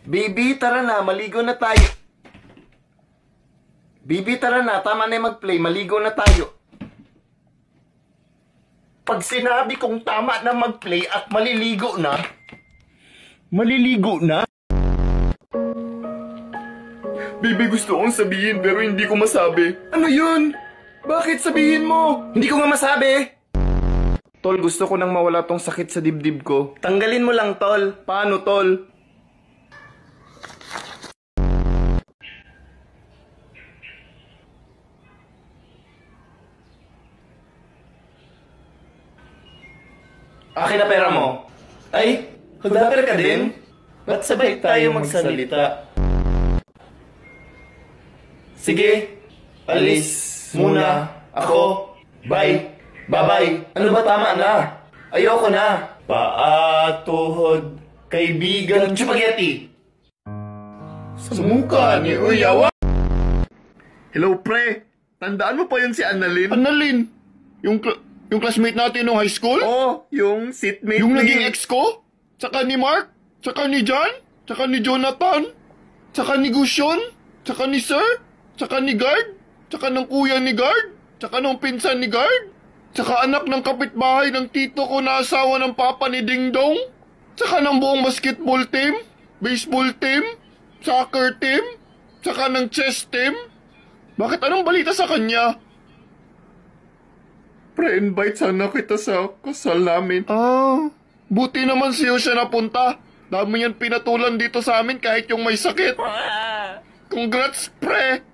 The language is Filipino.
Baby, tara na, maligo na tayo. Baby, tara na, tama na mag-play, maligo na tayo. Pag sinabi kong tama na mag-play at maliligo na, Baby, gusto kong sabihin pero hindi ko masabi. Ano yun? Bakit sabihin mo? Hindi ko nga masabi. Tol, gusto ko nang mawala tong sakit sa dibdib ko. Tanggalin mo lang, Tol. Paano, Tol? Akin na pera mo. Ay, hudapper ka din? Ba't sabay tayo magsalita? Sige, alis muna ako. Bye. Bye-bye. Ano ba, tama na? Ayoko na. Paa, tuhod, kaibigan, spaghetti. Sa mukha ni Uyawa. Hello, pre. Tandaan mo pa yun si Annalyn? Annalyn? Yung classmate natin nung high school? Oh, yung seatmate Yung naging ex ko? Tsaka ni Mark? Tsaka ni John? Tsaka ni Jonathan? Tsaka ni Gusion? Tsaka ni Sir? Tsaka ni Guard? Tsaka ng kuya ni Guard? Tsaka ng pinsan ni Guard? Tsaka anak ng kapitbahay ng tito ko na asawa ng papa ni Ding Dong? Tsaka ng buong basketball team? Baseball team? Soccer team? Tsaka ng chess team? Bakit anong balita sa kanya? Pre-invite sana kita sa kasal namin. Buti naman siya napunta. Dami yan pinatulan dito sa amin kahit yung may sakit. Congrats, pre!